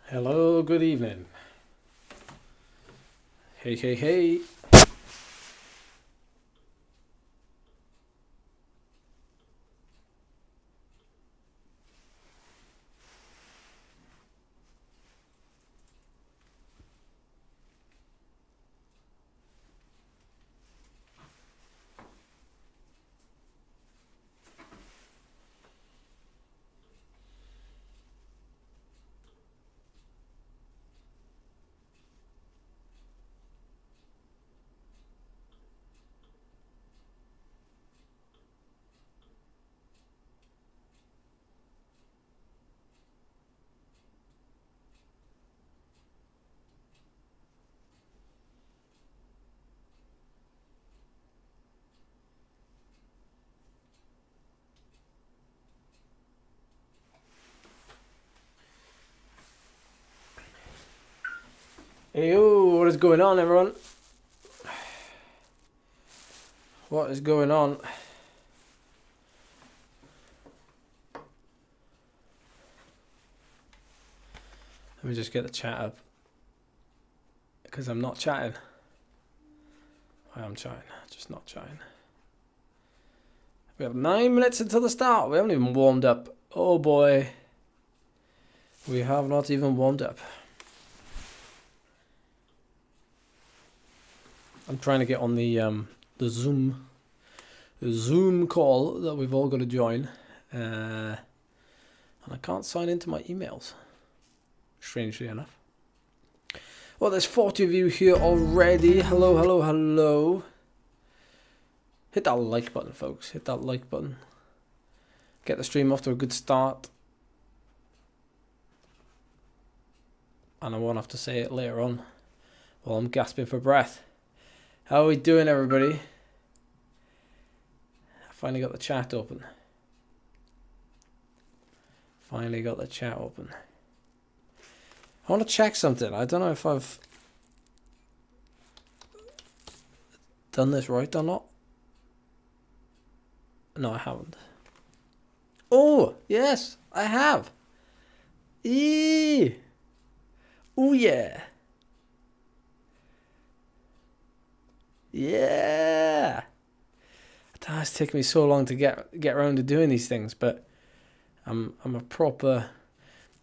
Hello, good evening. Hey, hey, hey. Hey, yo, what is going on, everyone? What is going on? Let me just get the chat up. Because I'm not chatting. I am chatting, just not chatting. We have 9 minutes until the start. We haven't even warmed up. Oh boy. We have not even warmed up. I'm trying to get on the Zoom call that we've all got to join. And I can't sign into my emails. Strangely enough. Well, there's 40 of you here already. Hello, hello, hello. Hit that like button, folks. Hit that like button. Get the stream off to a good start. And I won't have to say it later on while I'm gasping for breath. How are we doing, everybody? I finally got the chat open. Finally got the chat open. I want to check something. I don't know if I've done this right or not. No, I haven't. Oh, yes, I have. Eee. Oh, yeah. Yeah. It has taken me so long to get around to doing these things, but I'm a proper.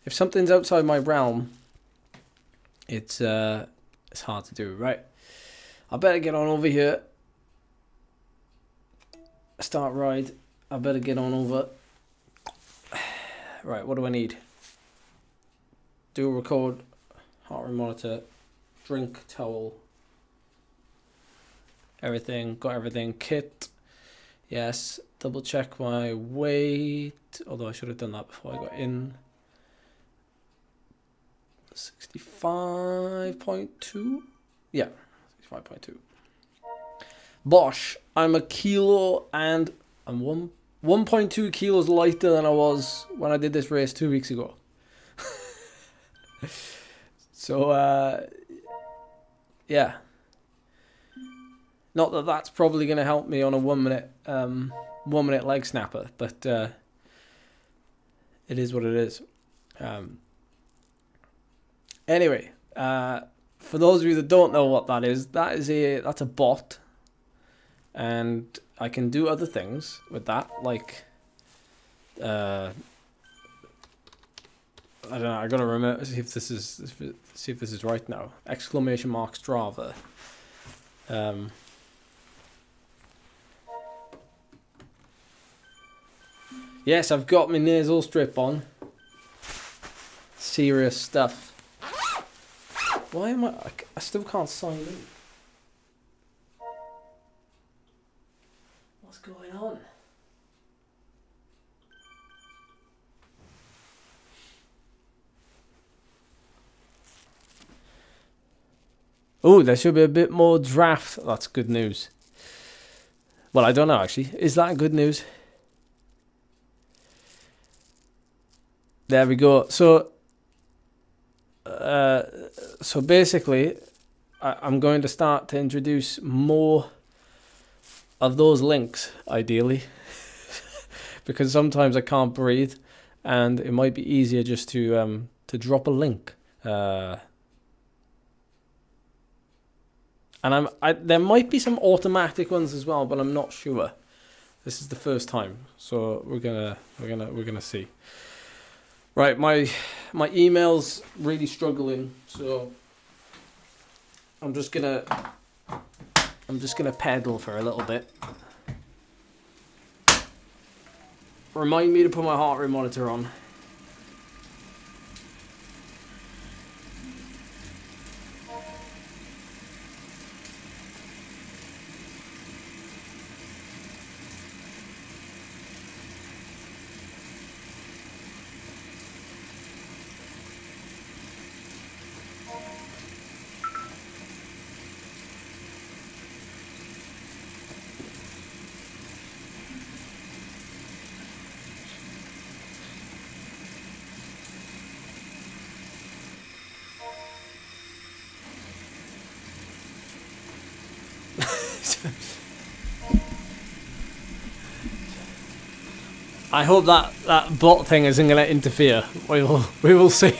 If something's outside my realm, it's hard to do, right? I better get on over here. Start ride. I better get on over. Right, what do I need? Do a record, heart rate monitor, drink, towel. Everything, got everything. Kit, yes. Double check my weight. Although I should have done that before I got in. 65.2. Yeah, 65.2. Bosh, I'm a kilo and I'm 1.2 kilos lighter than I was when I did this race 2 weeks ago. So, yeah. Not that that's probably going to help me on a 1 minute, 1 minute Legsnapper, but it is what it is. Anyway, for those of you that don't know what that is, that's a bot, and I can do other things with that, like I don't know. I gotta remember see if this is right now. Exclamation mark Strava. Yes, I've got my nasal strip on. Serious stuff. Why am I still can't sign in. What's going on? Oh, there should be a bit more draft. That's good news. Well, I don't know actually. Is that good news? There we go. So basically, I'm going to start to introduce more of those links, ideally, because sometimes I can't breathe, and it might be easier just to drop a link And there might be some automatic ones as well, but I'm not sure. This is the first time, so we're gonna see. Right, my email's really struggling, so I'm just gonna pedal for a little bit. Remind me to put my heart rate monitor on. I hope that bot thing isn't going to interfere. We will see.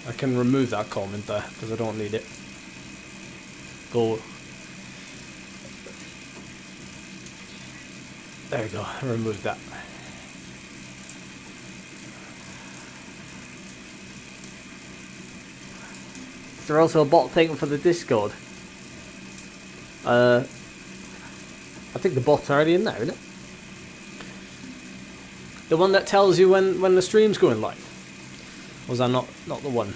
I can remove that comment there because I don't need it. Go. There we go. I removed that. Is there also a bot thing for the Discord? I think the bot's already in there, isn't it? The one that tells you when the stream's going live. Or was that not the one?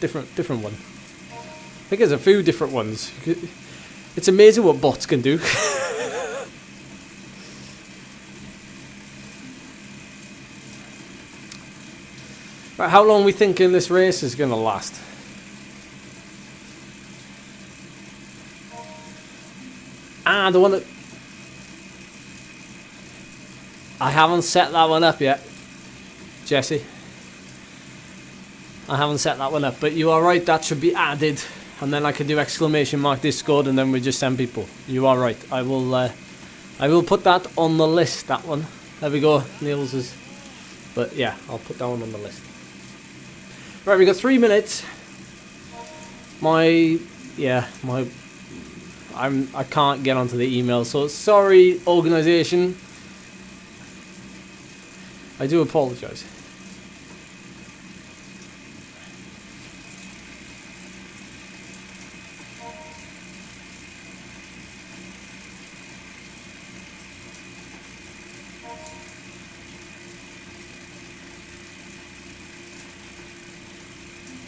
Different one. I think there's a few different ones. It's amazing what bots can do. Right, how long are we thinking this race is going to last? Ah, the one that... I haven't set that one up yet, Jesse. I haven't set that one up, but you are right, that should be added. And then I can do exclamation mark Discord and then we just send people. You are right. I will put that on the list, that one. There we go, Niels is... But yeah, I'll put that one on the list. Right, we got 3 minutes. I can't get onto the email, so sorry, organisation. I do apologise.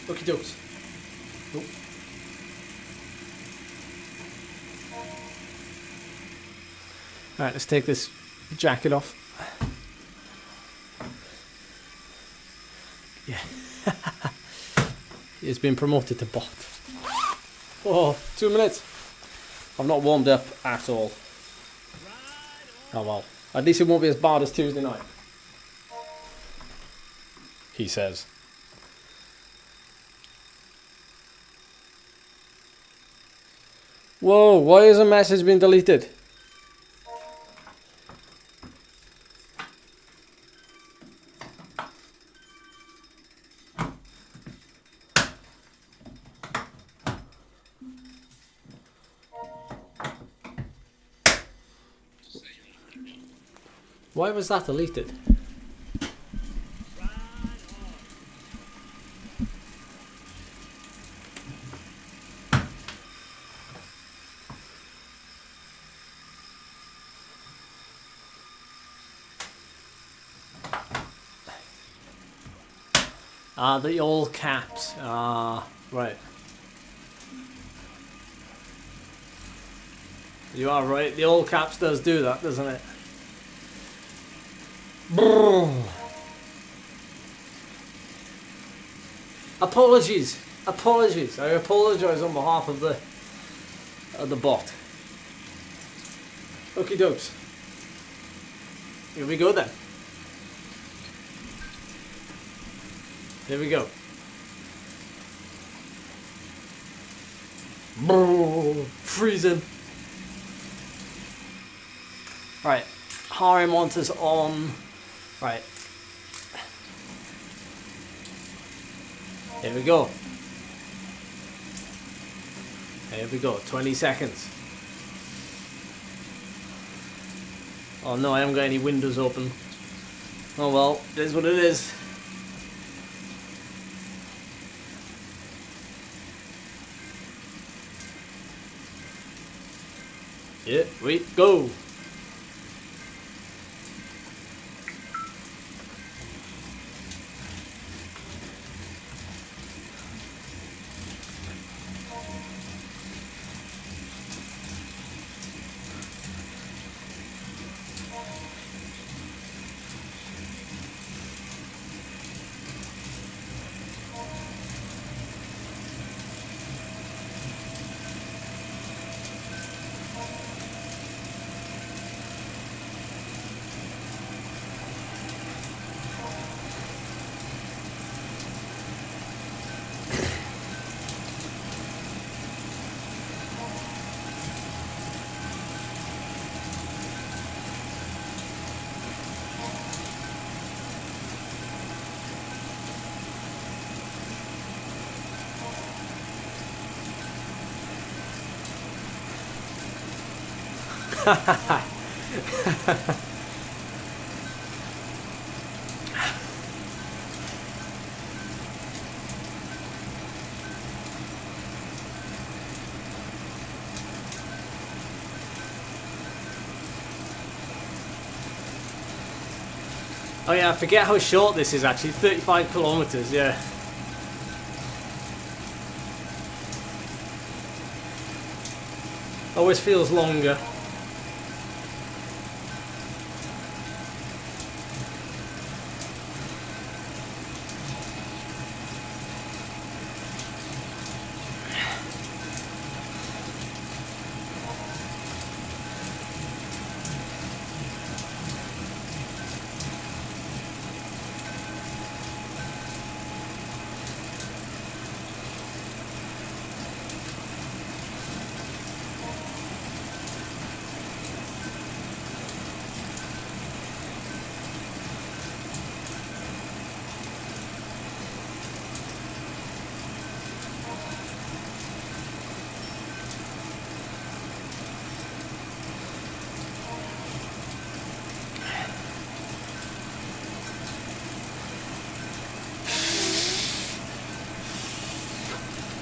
Okie dokes. Nope. Alright, let's take this jacket off. Yeah. He's been promoted to bot. Oh, 2 minutes. I've not warmed up at all. Oh well. At least it won't be as bad as Tuesday night. He says. Whoa, why has a message been deleted? Why was that deleted? Ah, the all caps. Ah, right. You are right. The all caps does do that, doesn't it? Apologies. Apologies. I apologise on behalf of the bot. Okie dokes. Here we go then. Here we go. Freezing. Right. Harem monitors on. Right. Here we go. Here we go. 20 seconds. Oh no, I haven't got any windows open. Oh well, it is what it is. Here we go. Oh yeah, I forget how short this is actually. 35 kilometers, yeah. Always feels longer.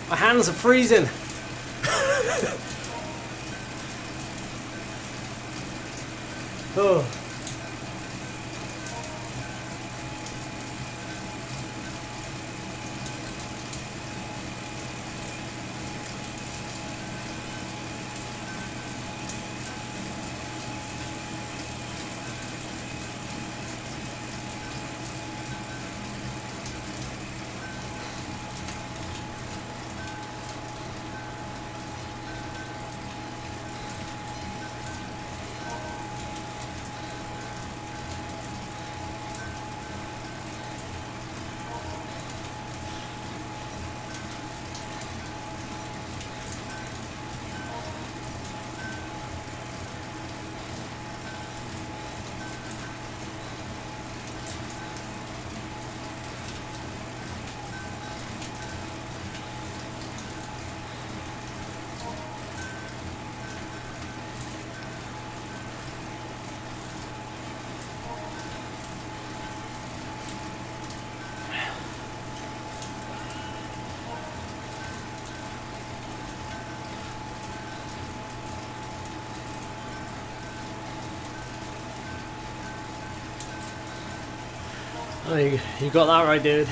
My hands are freezing. Oh. Oh, you got that right, dude.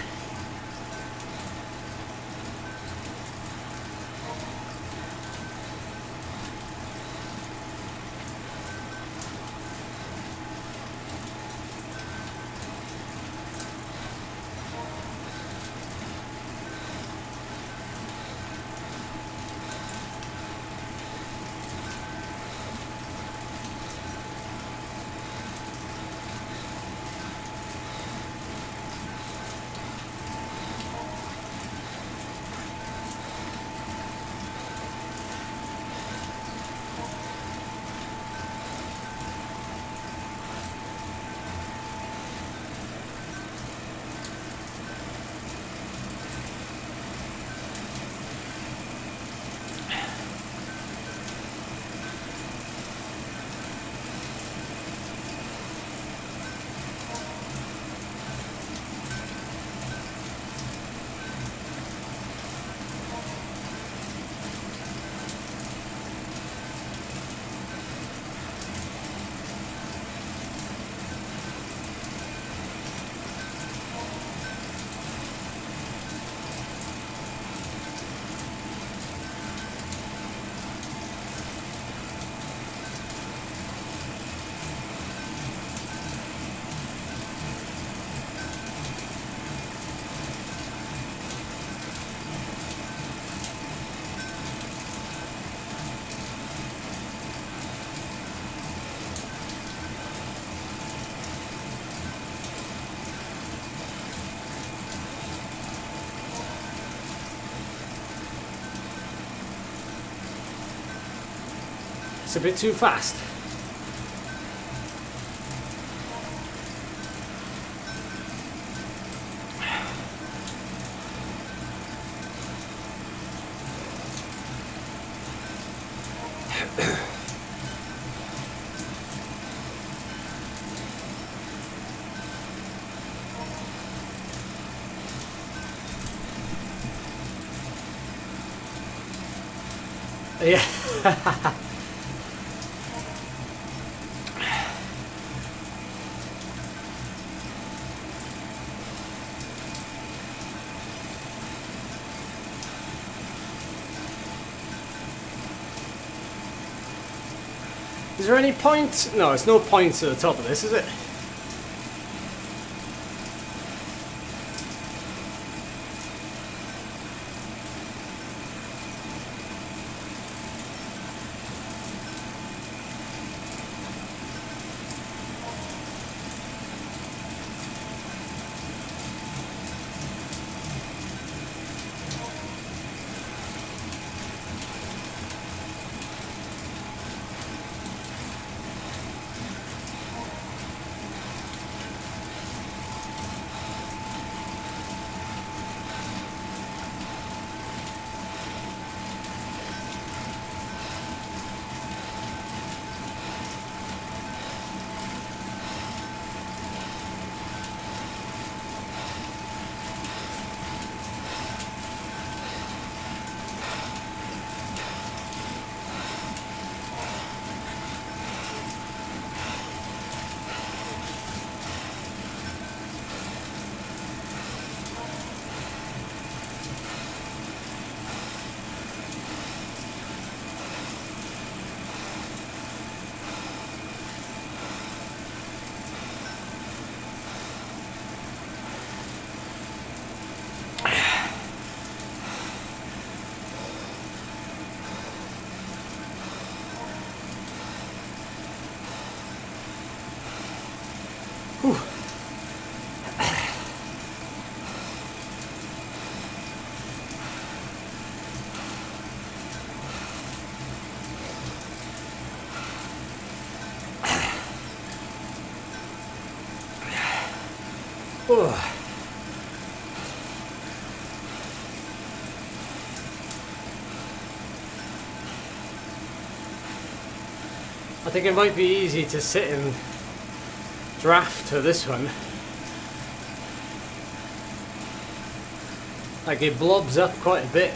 It's a bit too fast. Yeah. Is there any point? No, it's no points at the top of this, is it? Oh. I think it might be easy to sit and draft to this one. Like it blobs up quite a bit.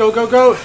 Go, go, go!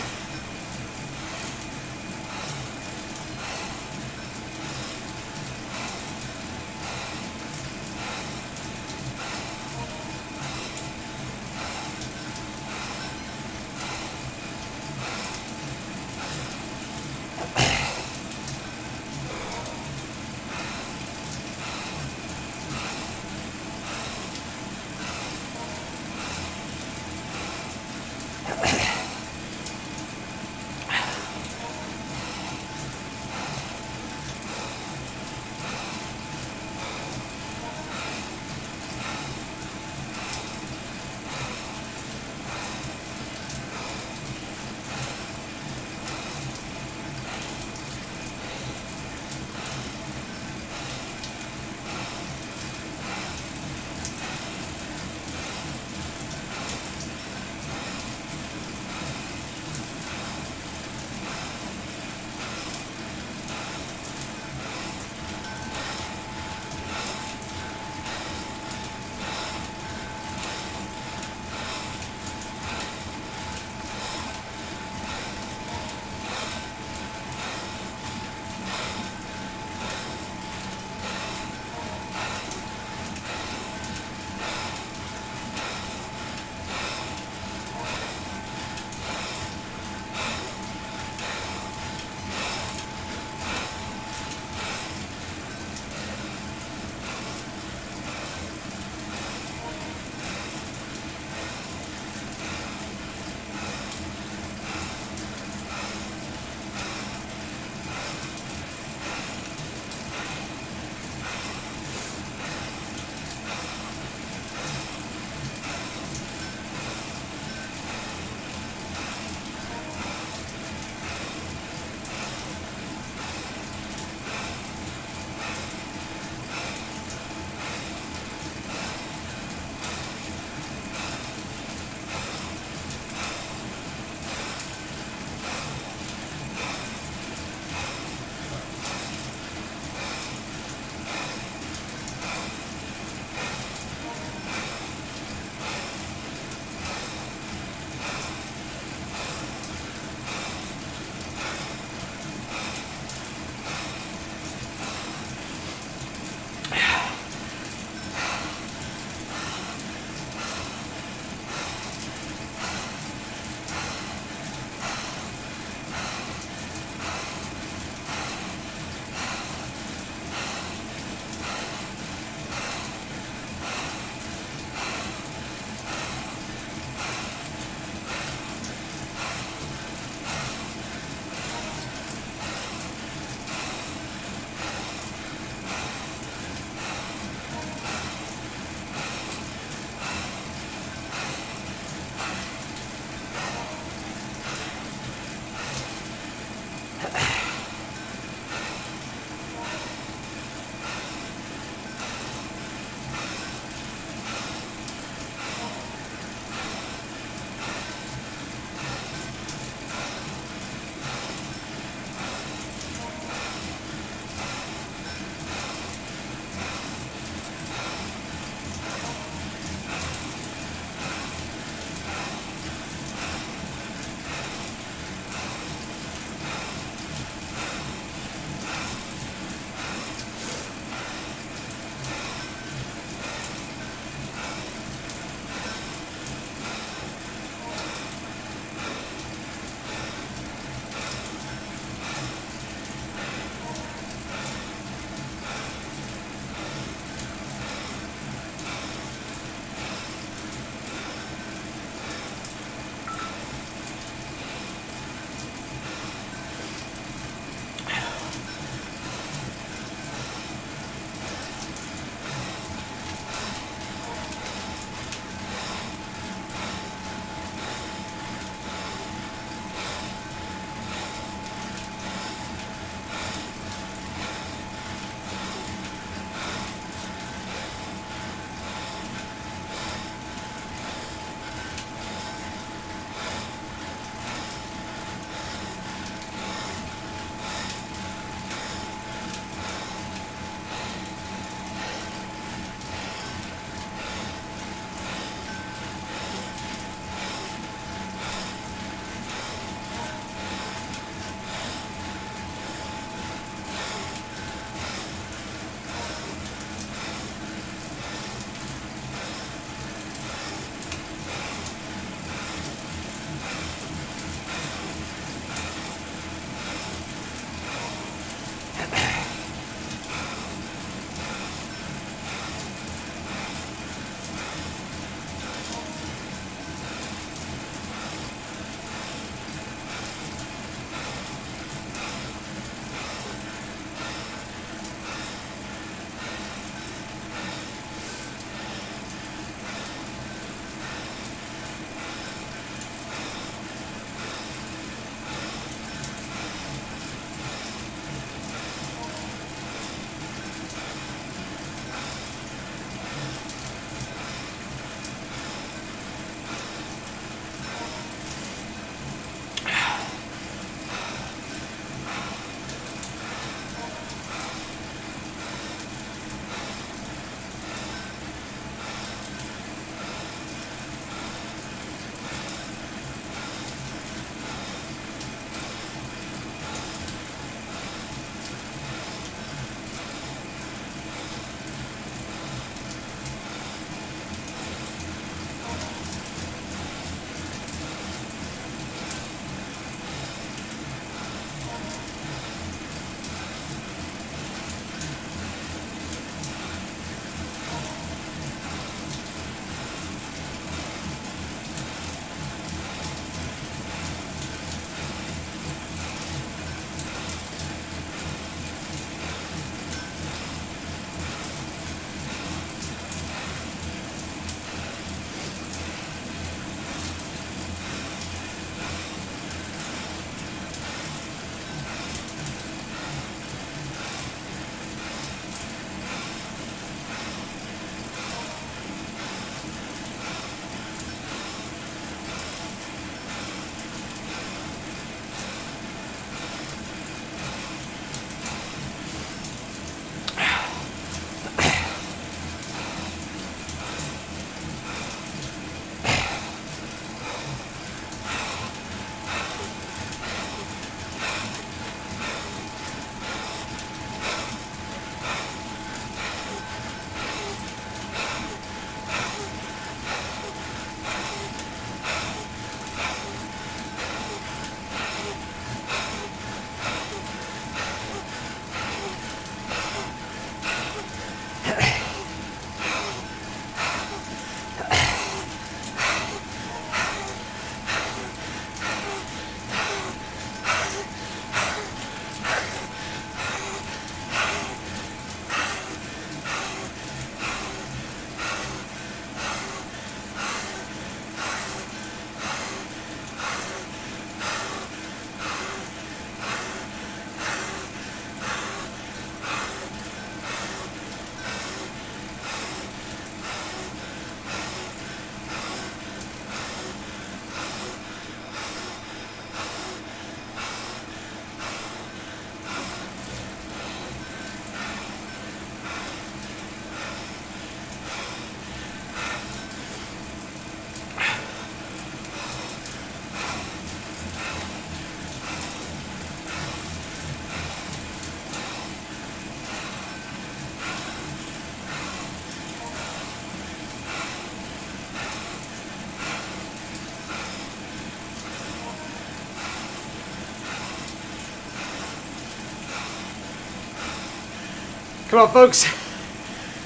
Come on, folks.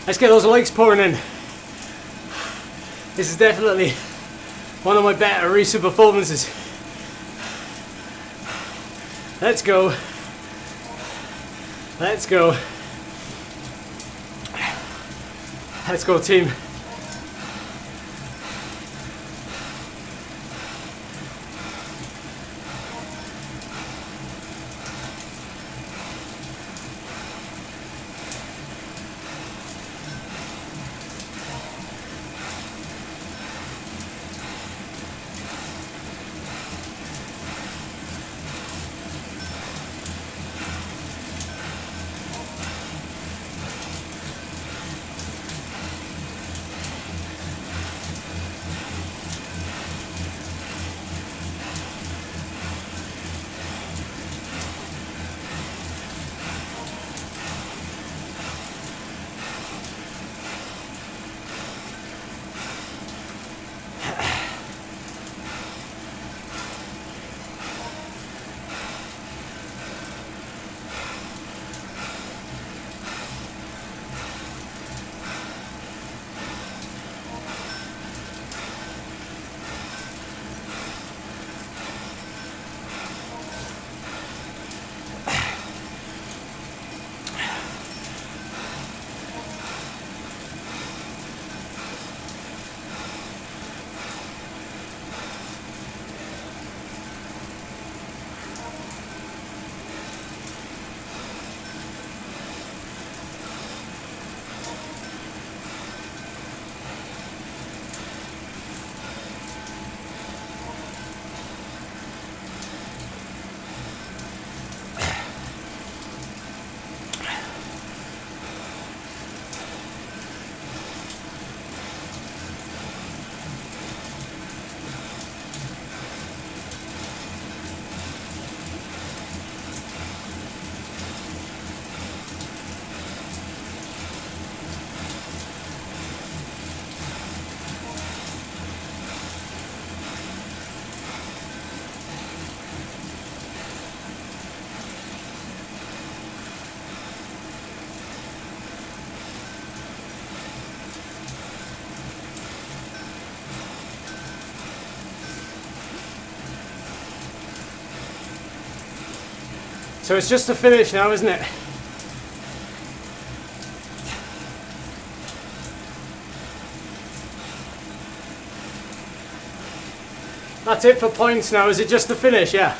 Let's get those likes pouring in. This is definitely one of my better recent performances. Let's go. Let's go. Let's go, team. So it's just a finish now, isn't it? That's it for points now. Is it just the finish? Yeah.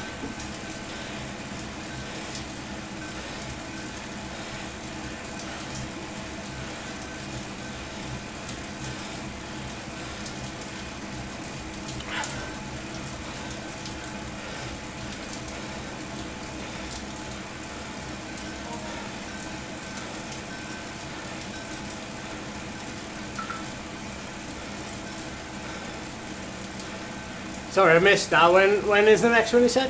Sorry, I missed that. When is the next one you said?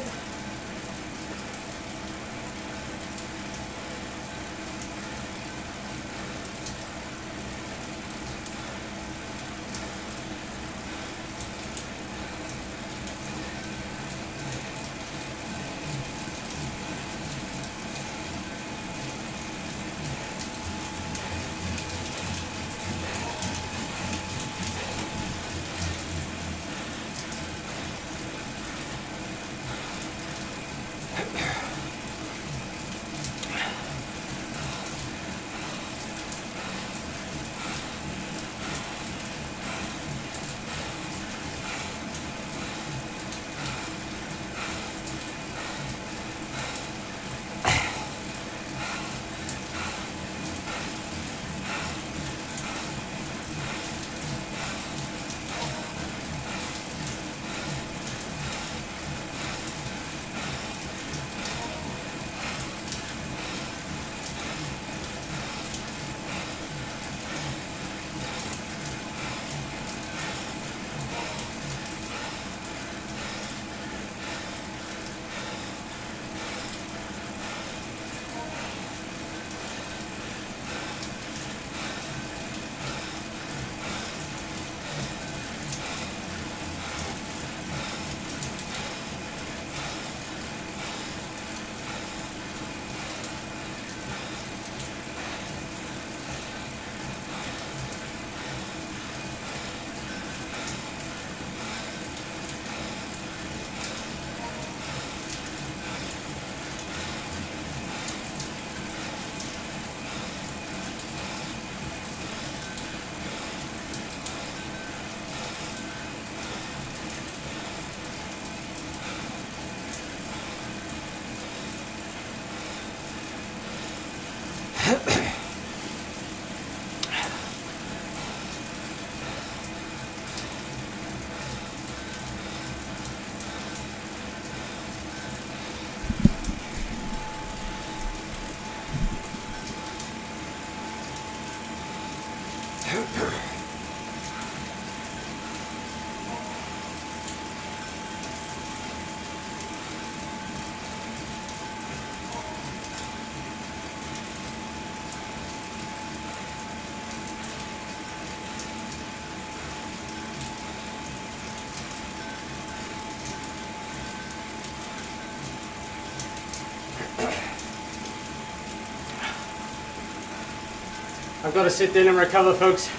I've got to sit down and recover, folks.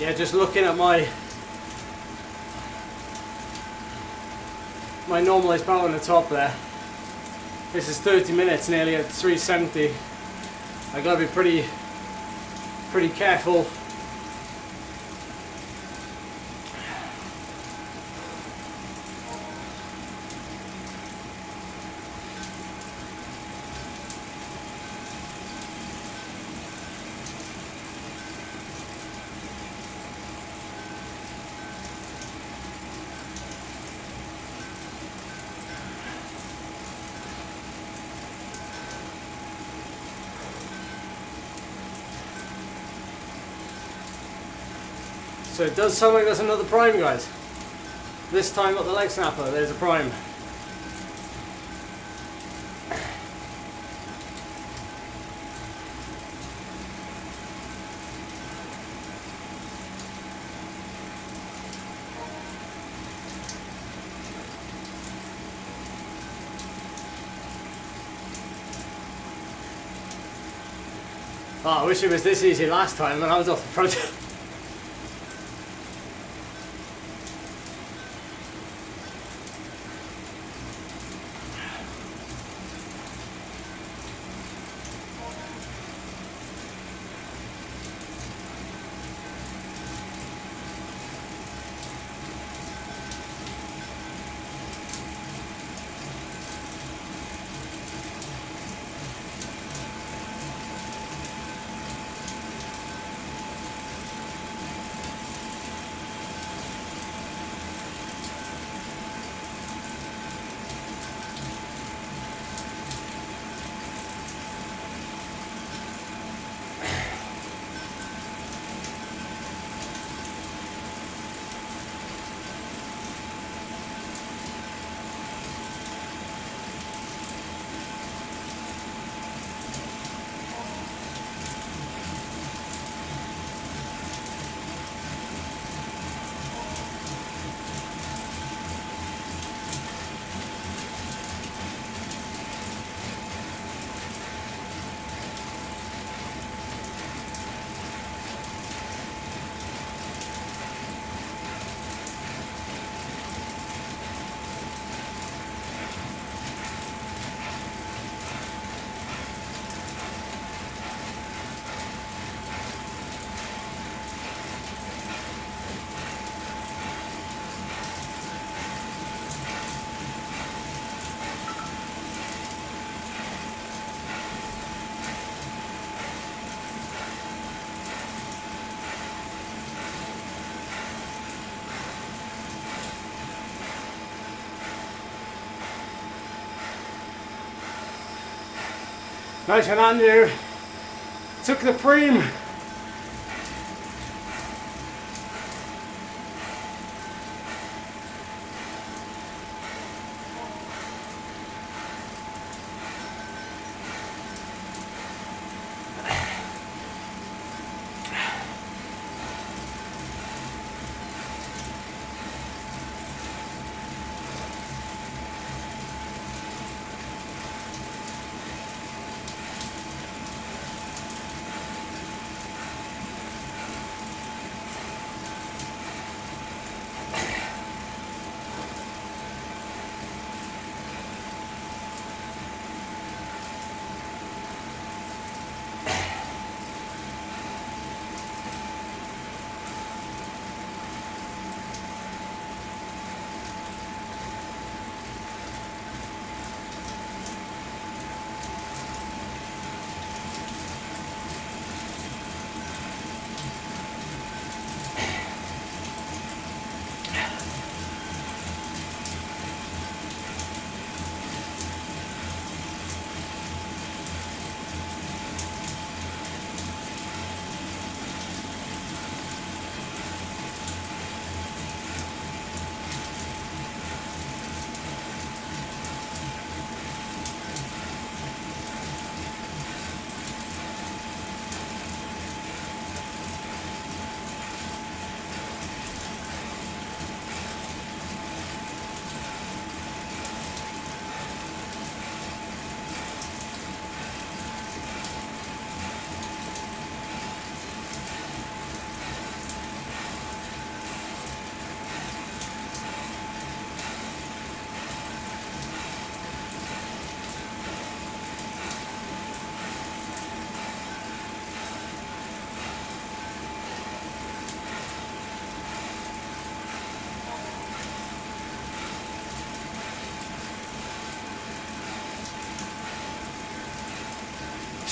Yeah, just looking at my normalised power on the top there. This is 30 minutes nearly at 370. I gotta be pretty careful. So it does sound like there's another prime, guys. This time at the Legsnapper, there's a prime. Oh, I wish it was this easy last time when I was off the front. Nice one, Andrew. Took the preem.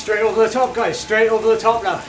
Straight over the top, guys, straight over the top now.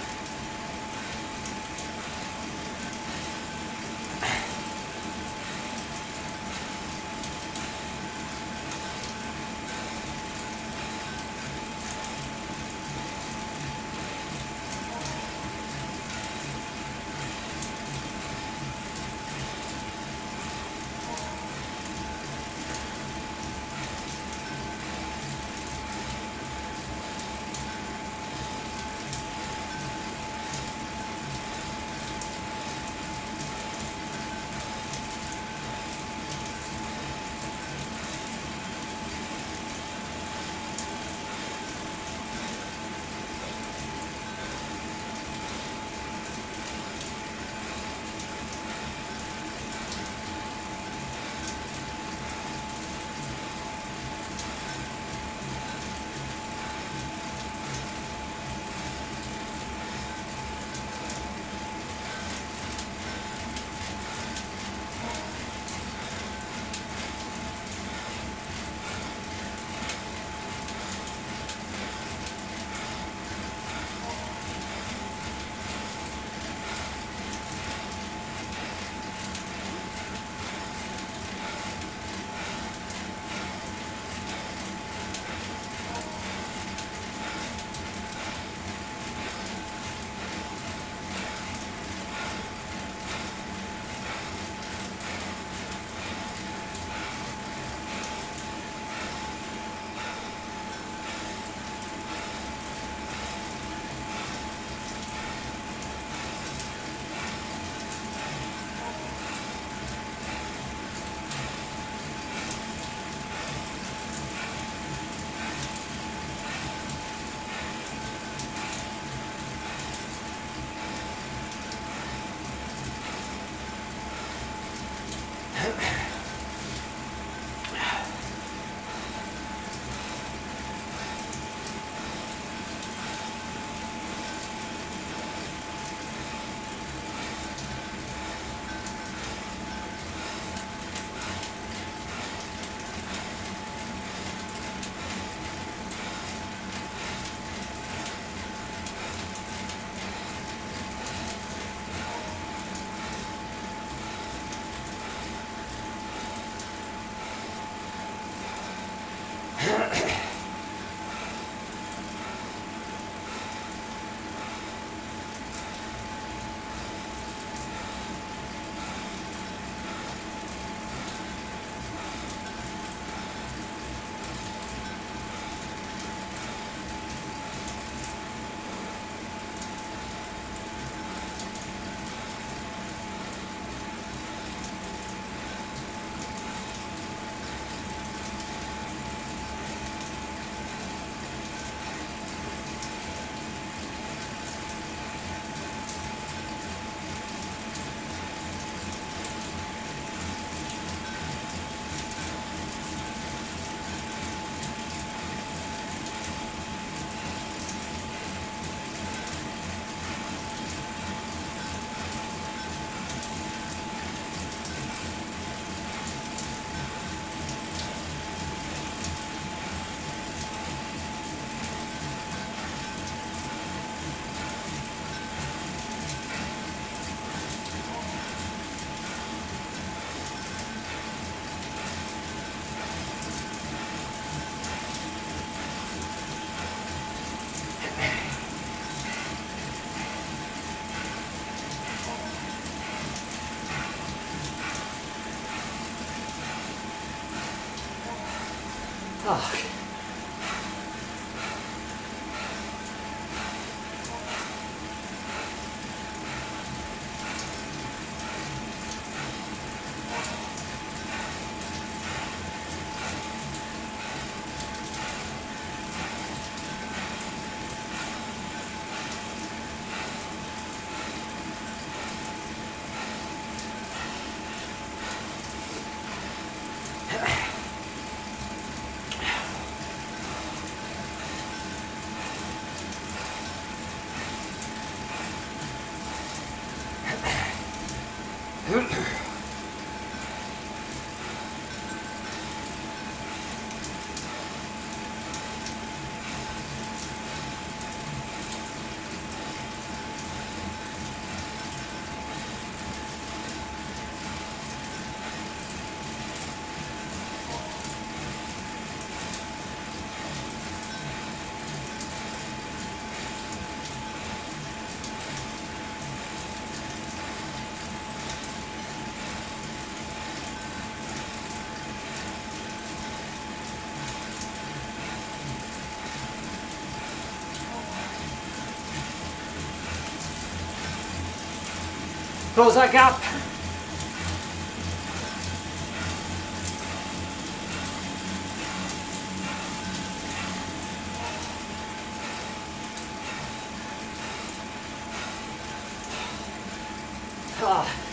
Oh. Close that gap. Ah.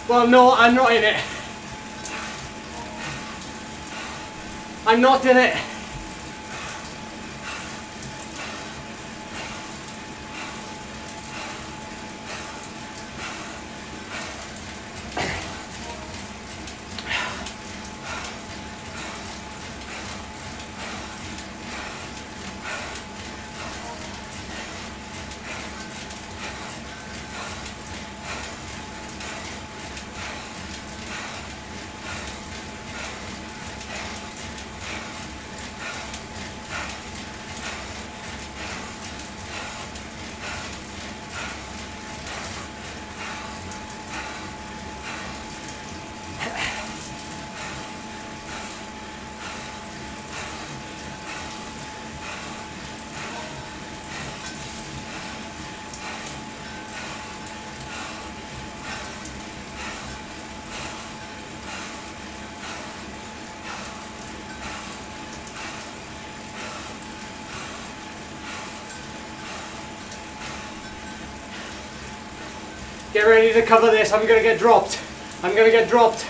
Well, no, I'm not in it. I'm not in it. Get ready to cover this. I'm gonna get dropped. I'm gonna get dropped.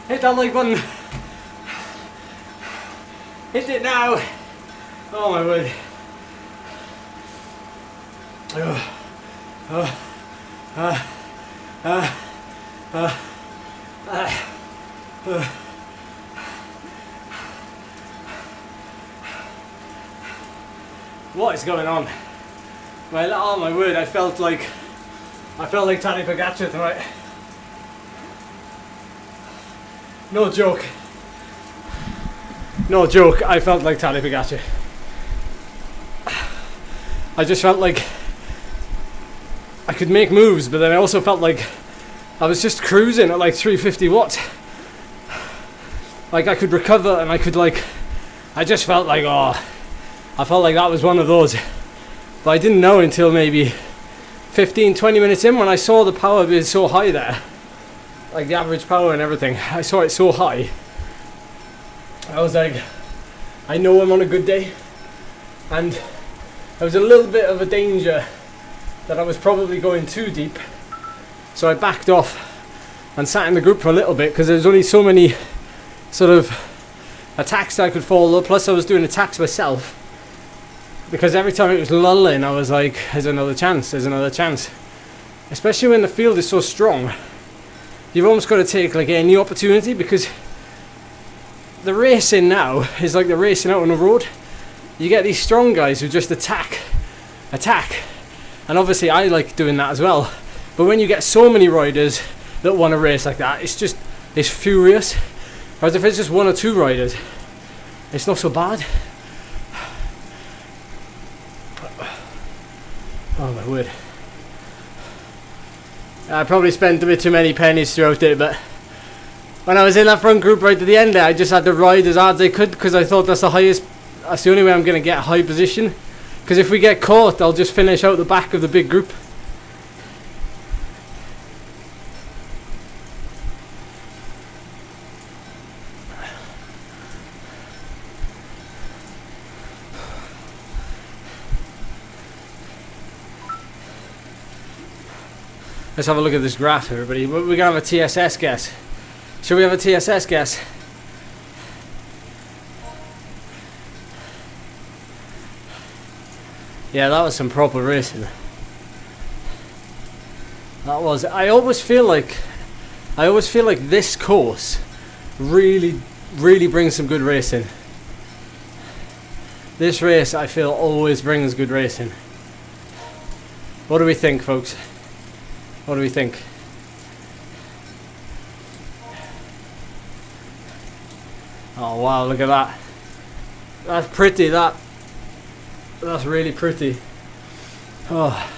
Hit that like button. Hit it now. Oh my word. What is going on? Well, oh my word, I felt like Tadej Pogačar tonight. No joke. No joke, I felt like Tadej Pogačar. I just felt like I could make moves, but then I also felt like I was just cruising at like 350 watts. Like I could recover and I could like, I just felt like, oh, I felt like that was one of those. But I didn't know until maybe 15-20 minutes in when I saw the power being so high there. Like the average power and everything. I saw it so high. I was like, I know I'm on a good day. And there was a little bit of a danger that I was probably going too deep. So I backed off and sat in the group for a little bit because there's only so many sort of attacks that I could follow. Plus I was doing attacks myself. Because every time it was lulling, I was like, there's another chance, there's another chance. Especially when the field is so strong. You've almost got to take like any opportunity, because the racing now is like the racing out on the road. You get these strong guys who just attack. And obviously I like doing that as well. But when you get so many riders that want to race like that, it's furious. Whereas if it's just one or two riders, it's not so bad. Oh my word. I probably spent a bit too many pennies throughout it, but when I was in that front group right at the end there, I just had to ride as hard as I could, because I thought that's the only way I'm going to get a high position. Because if we get caught, I'll just finish out the back of the big group. Let's have a look at this graph, everybody. We're going to have a TSS guess. Should we have a TSS guess? Yeah, that was some proper racing. That was. I always feel like this course really brings some good racing. This race, I feel, always brings good racing. What do we think, folks? What do we think? Oh wow, look at that. That's pretty, that's really pretty. Oh.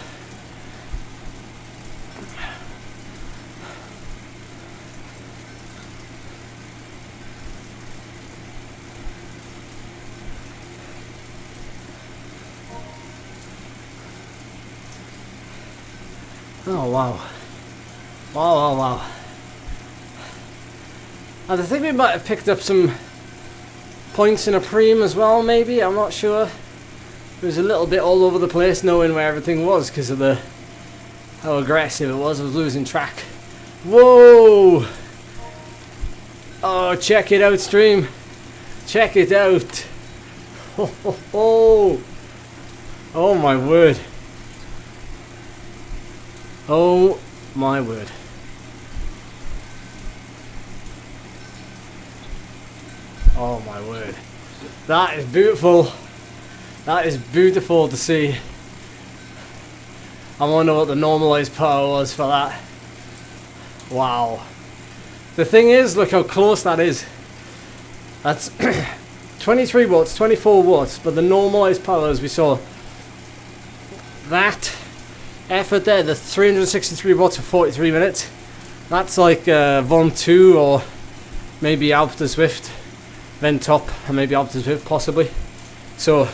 Oh wow. Wow. And I think we might have picked up some points in a preem as well, maybe, I'm not sure. It was a little bit all over the place knowing where everything was because of how aggressive it was. I was losing track. Whoa! Oh, check it out, stream. Check it out. Oh my word. Oh my word. Oh my word. That is beautiful. That is beautiful to see. I wonder what the normalized power was for that. Wow. The thing is, look how close that is. That's 23 watts, 24 watts, but the normalized power, as we saw, that effort there, the 363 watts for 43 minutes, that's like Von 2 or maybe Alpe de Swift, then Top, and maybe Alpe de Swift possibly. So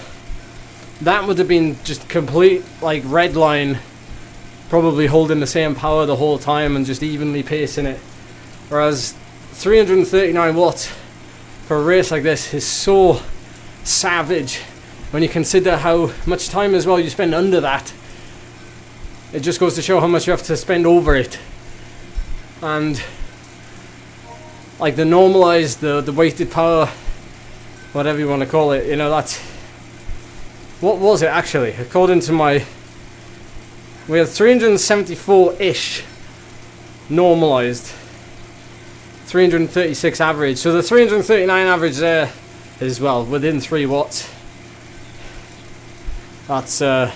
that would have been just complete like red line, probably holding the same power the whole time and just evenly pacing it. Whereas 339 watts for a race like this is so savage when you consider how much time as well you spend under that. It just goes to show how much you have to spend over it. And like the normalized, the weighted power, whatever you want to call it, you know, that's, what was it actually? According to we had 374-ish normalized, 336 average. So the 339 average there is, well, within 3 watts. That's, yeah.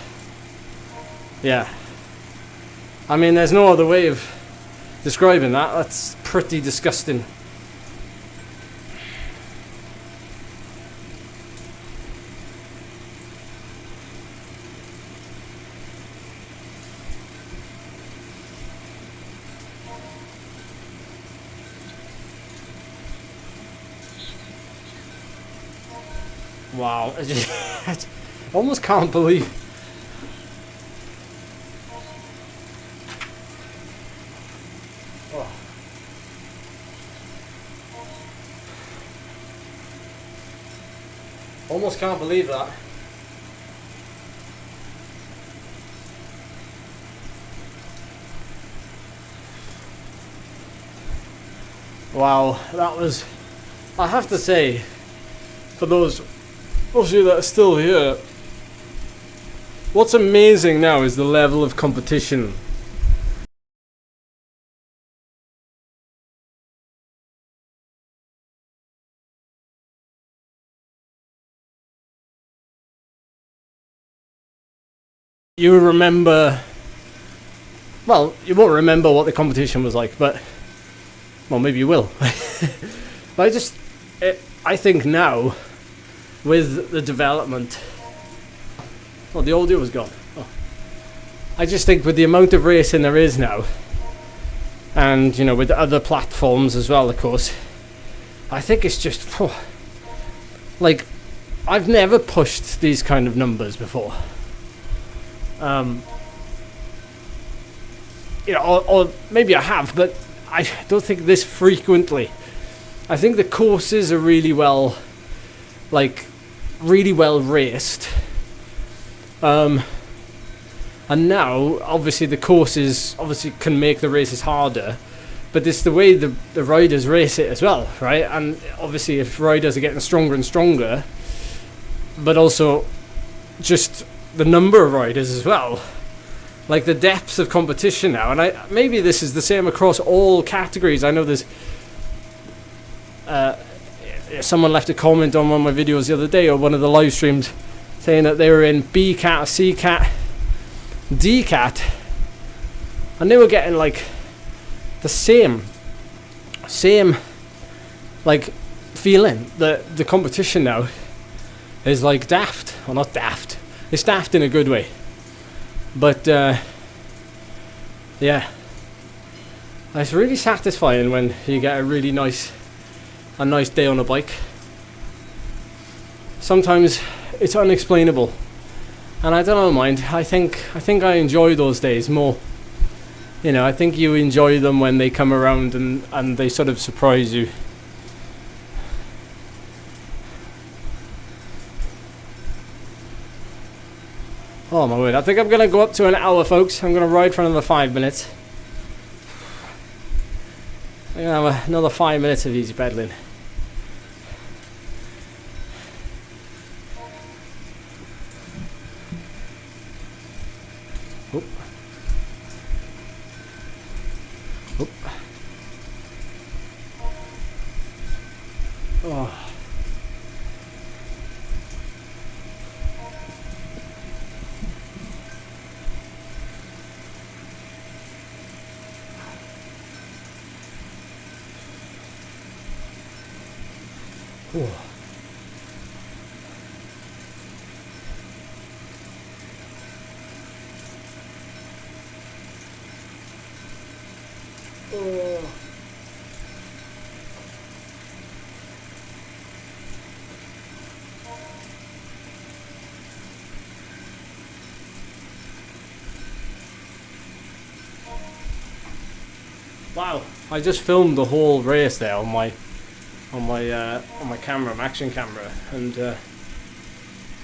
I mean, there's no other way of describing that. That's pretty disgusting. Wow, I almost can't believe. Oh. Almost can't believe that. Wow, that was, I have to say, for those of you that are still here, what's amazing now is the level of competition. You remember, well, you won't remember what the competition was like, but, well, maybe you will. But I think now, with the development, oh, the audio was gone. Oh. I just think with the amount of racing there is now, and you know, with the other platforms as well, of course, I think it's just, like, I've never pushed these kind of numbers before. You know, or maybe I have, but I don't think this frequently. I think the courses are really well, like, really well raced. And now, obviously, the courses obviously can make the races harder, but it's the way the riders race it as well, right? And obviously, if riders are getting stronger and stronger, but also just the number of riders as well, like the depth of competition now. And maybe this is the same across all categories. I know there's someone left a comment on one of my videos the other day, or one of the live streams, saying that they were in B cat, C cat, D cat, and they were getting like the same like feeling. The competition now is like daft, or not daft, it's daft in a good way, but yeah, it's really satisfying when you get a really nice day on a bike. Sometimes it's unexplainable, and I don't mind. I think I enjoy those days more. You know, I think you enjoy them when they come around and they sort of surprise you. Oh my word, I think I'm going to go up to an hour, folks. I'm going to ride for another 5 minutes. I'm going to have another 5 minutes of easy pedaling. Oop. Oop. Oh. Ooh. Oh. Wow! I just filmed the whole race there on my camera, my action camera, and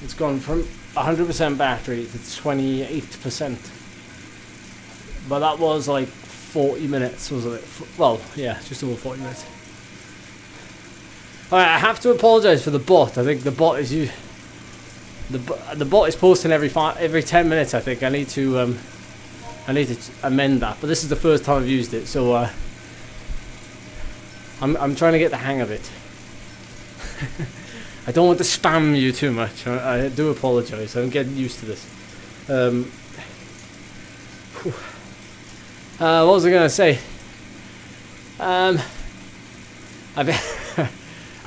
it's gone from 100% battery to 28%. But that was like 40 minutes, wasn't it? Well, yeah, just over 40 minutes. Alright, I have to apologise for the bot. I think the bot is the bot is posting every 10 minutes. I think I need to amend that. But this is the first time I've used it, so I'm trying to get the hang of it. I don't want to spam you too much. I do apologise. I'm getting used to this. What was I going to say? I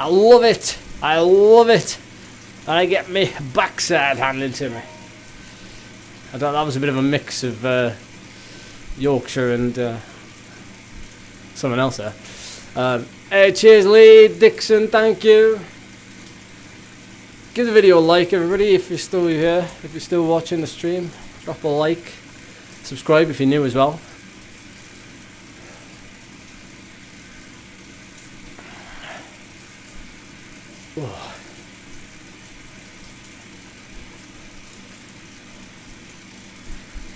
love it. I love it. And I get me backside handed to me. I thought that was a bit of a mix of Yorkshire and someone else there. Hey, cheers, Lee Dixon. Thank you. Give the video a like, everybody, if you're still here. If you're still watching the stream, drop a like. Subscribe if you're new as well.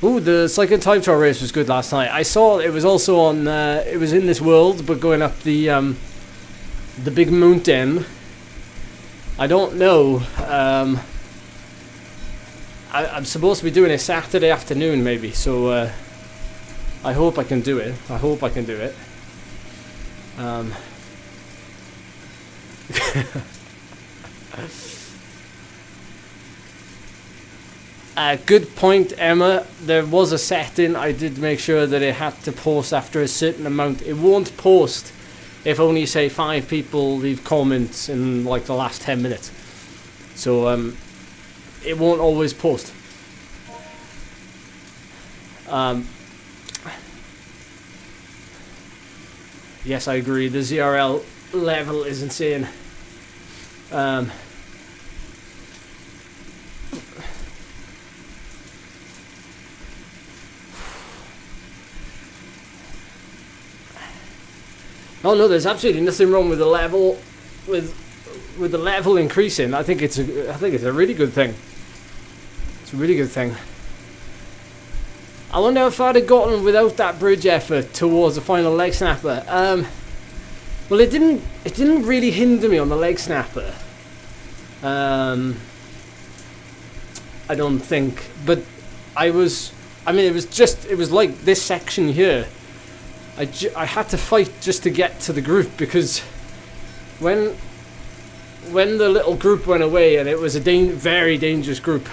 Ooh, the cycling time trial race was good last night. I saw it was also on. It was in this world, but going up the big mountain. I don't know. I'm supposed to be doing it Saturday afternoon, maybe. So I hope I can do it. I hope I can do it. Good point, Emma. There was a setting. I did make sure that it had to post after a certain amount. It won't post if only, say, 5 people leave comments in like the last 10 minutes. So it won't always post. Yes, I agree. The ZRL level is insane. Oh no, there's absolutely nothing wrong with the level, with the level increasing. I think it's a really good thing. It's a really good thing. I wonder if I'd have gotten without that bridge effort towards the final Legsnapper. Well, it didn't really hinder me on the Legsnapper. I don't think, but it was like this section here. I had to fight just to get to the group, because when the little group went away and it was a very dangerous group,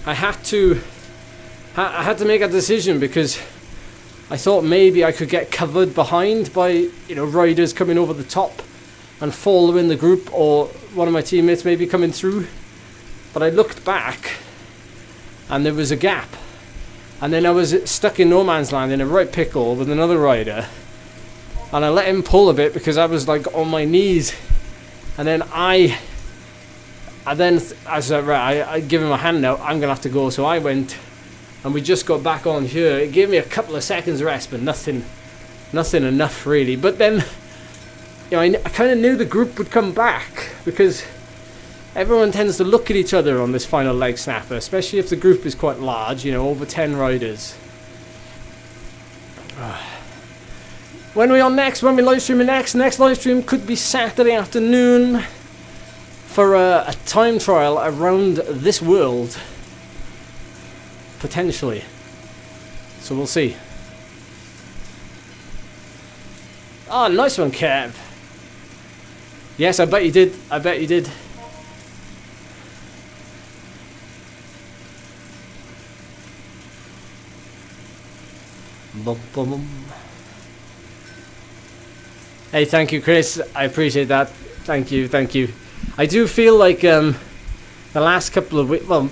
I had to make a decision, because I thought maybe I could get covered behind by riders coming over the top and following the group, or one of my teammates maybe coming through. But I looked back and there was a gap. And then I was stuck in no man's land in a right pickle with another rider. And I let him pull a bit because I was like on my knees. And then I said, right, I give him a hand now, I'm going to have to go. So I went, and we just got back on here. It gave me a couple of seconds rest, but nothing enough really. But then, I kind of knew the group would come back, because everyone tends to look at each other on this final Legsnapper, especially if the group is quite large, over 10 riders. When are we on next? When are we live streaming next? Next live stream could be Saturday afternoon for a time trial around this world. Potentially. So we'll see. Oh, nice one, Kev. Yes, I bet you did. I bet you did. Bum, bum, bum. Hey, thank you, Chris. I appreciate that. Thank you, thank you. I do feel like the last couple of weeks, well,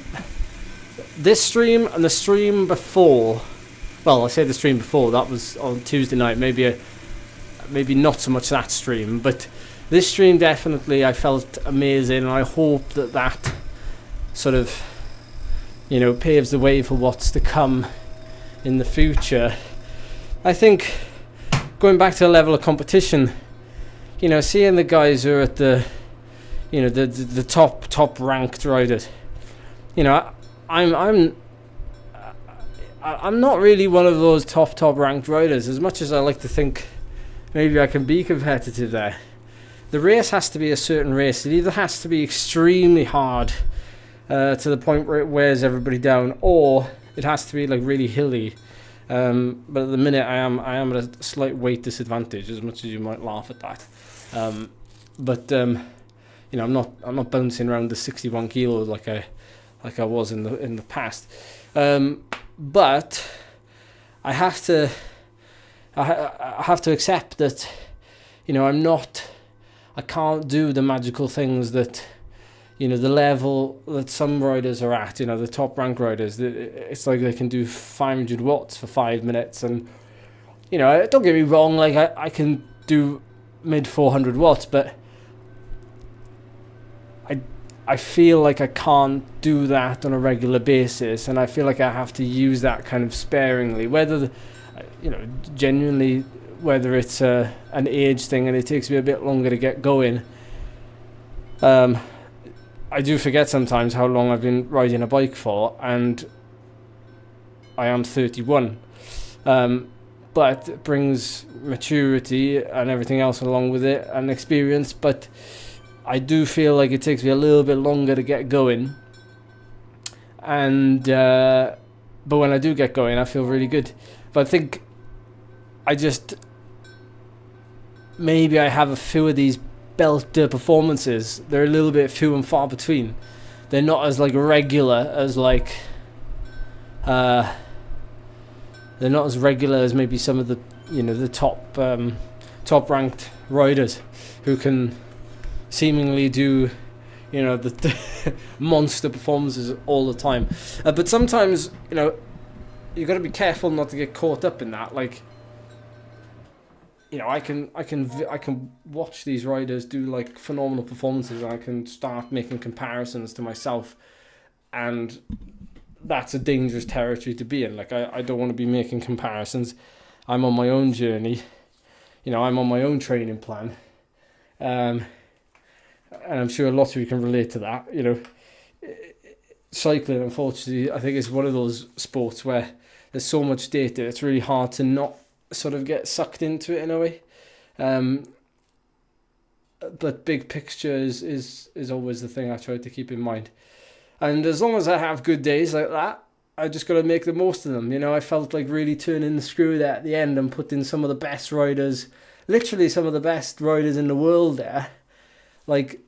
this stream and the stream before, well, I say the stream before, that was on Tuesday night, maybe not so much that stream, but this stream definitely I felt amazing, and I hope that sort of, paves the way for what's to come in the future. I think going back to the level of competition, you know, seeing the guys who are at the, you know, the top ranked riders, you know, I'm not really one of those top ranked riders. As much as I like to think maybe I can be competitive there, the race has to be a certain race. It either has to be extremely hard to the point where it wears everybody down, or it has to be like really hilly. But at the minute I am at a slight weight disadvantage, as much as you might laugh at that. You know, I'm not bouncing around the 61 kilos like I was in the past. But I have to accept that, you know, I can't do the magical things that, you know, the level that some riders are at, you know, the top rank riders. It's like they can do 500 watts for 5 minutes, and, you know, don't get me wrong, like I can do mid 400 watts, but I feel like I can't do that on a regular basis, and I feel like I have to use that kind of sparingly, whether, you know, genuinely, whether it's an age thing and it takes me a bit longer to get going. I do forget sometimes how long I've been riding a bike for, and I am 31. But it brings maturity and everything else along with it, and experience, but I do feel like it takes me a little bit longer to get going. And but when I do get going, I feel really good. But I think maybe I have a few of these belter performances. They're a little bit few and far between. They're not as like regular as like they're not as regular as maybe some of the, you know, the top ranked riders who can seemingly do, you know, the monster performances all the time. But sometimes, you know, you got to be careful not to get caught up in that. Like, you know, I can watch these riders do like phenomenal performances, and I can start making comparisons to myself, and that's a dangerous territory to be in. Like, I don't want to be making comparisons. I'm on my own journey, you know, I'm on my own training plan, and I'm sure a lot of you can relate to that. You know, cycling, unfortunately, I think is one of those sports where there's so much data, it's really hard to not sort of get sucked into it in a way. But big picture is always the thing I try to keep in mind. And as long as I have good days like that, I just got to make the most of them. You know, I felt like really turning the screw there at the end and putting some of the best riders, literally some of the best riders in the world there, like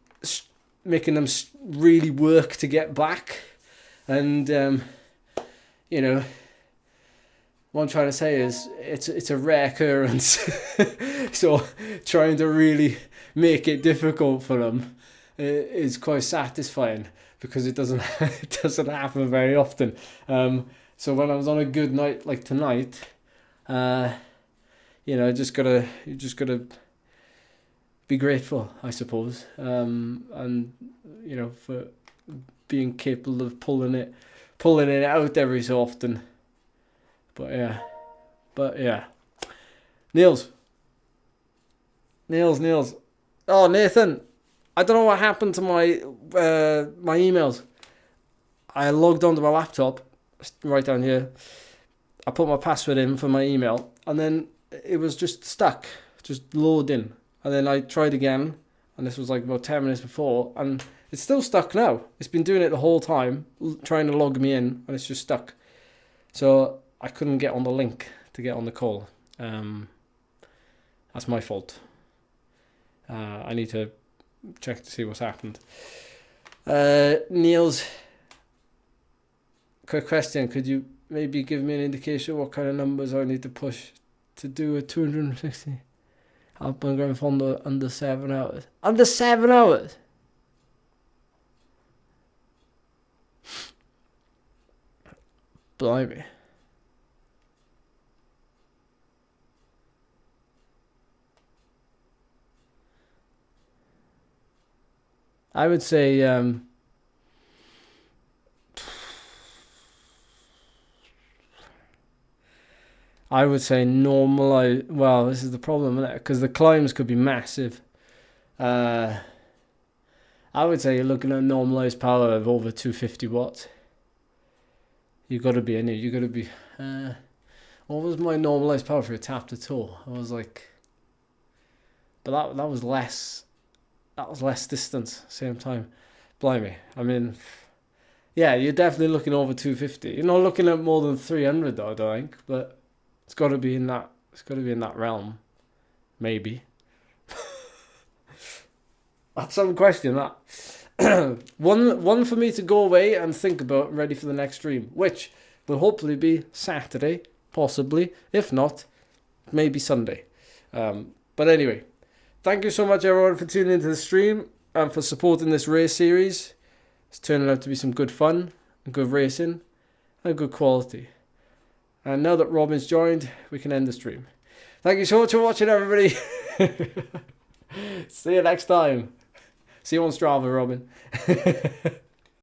making them really work to get back. And, you know, what I'm trying to say is it's a rare occurrence. So trying to really make it difficult for them is quite satisfying, because it doesn't happen very often. So when I was on a good night like tonight, you know, you just gotta be grateful, I suppose, and you know, for being capable of pulling it out every so often. But yeah, Niels. Oh, Nathan, I don't know what happened to my my emails. I logged onto my laptop, right down here. I put my password in for my email, and then it was just stuck, just loading. And then I tried again, and this was like about 10 minutes before, and it's still stuck now. It's been doing it the whole time, trying to log me in, and it's just stuck. So I couldn't get on the link to get on the call. That's my fault. I need to check to see what's happened. Niels, quick question. Could you maybe give me an indication what kind of numbers I need to push to do a 260 Alpengram under 7 hours? Under 7 hours? Blimey. I would say I would say normalize. Well, this is the problem, isn't it? Because the climbs could be massive. I would say you're looking at normalized power of over 250 watts. You got to be in it. You got to be. What was my normalized power for a tap to toe? I was like, but that was less. That was less distance. Same time, blimey. I mean, yeah, you're definitely looking over 250. You're not looking at more than 300 though, I don't think. But it's got to be in that. It's got to be in that realm, maybe. That's some question. That one for me to go away and think about, ready for the next stream, which will hopefully be Saturday, possibly. If not, maybe Sunday. But anyway, thank you so much everyone for tuning into the stream and for supporting this race series. It's turning out to be some good fun, and good racing, and good quality. And now that Robin's joined, we can end the stream. Thank you so much for watching, everybody. See you next time. See you on Strava, Robin.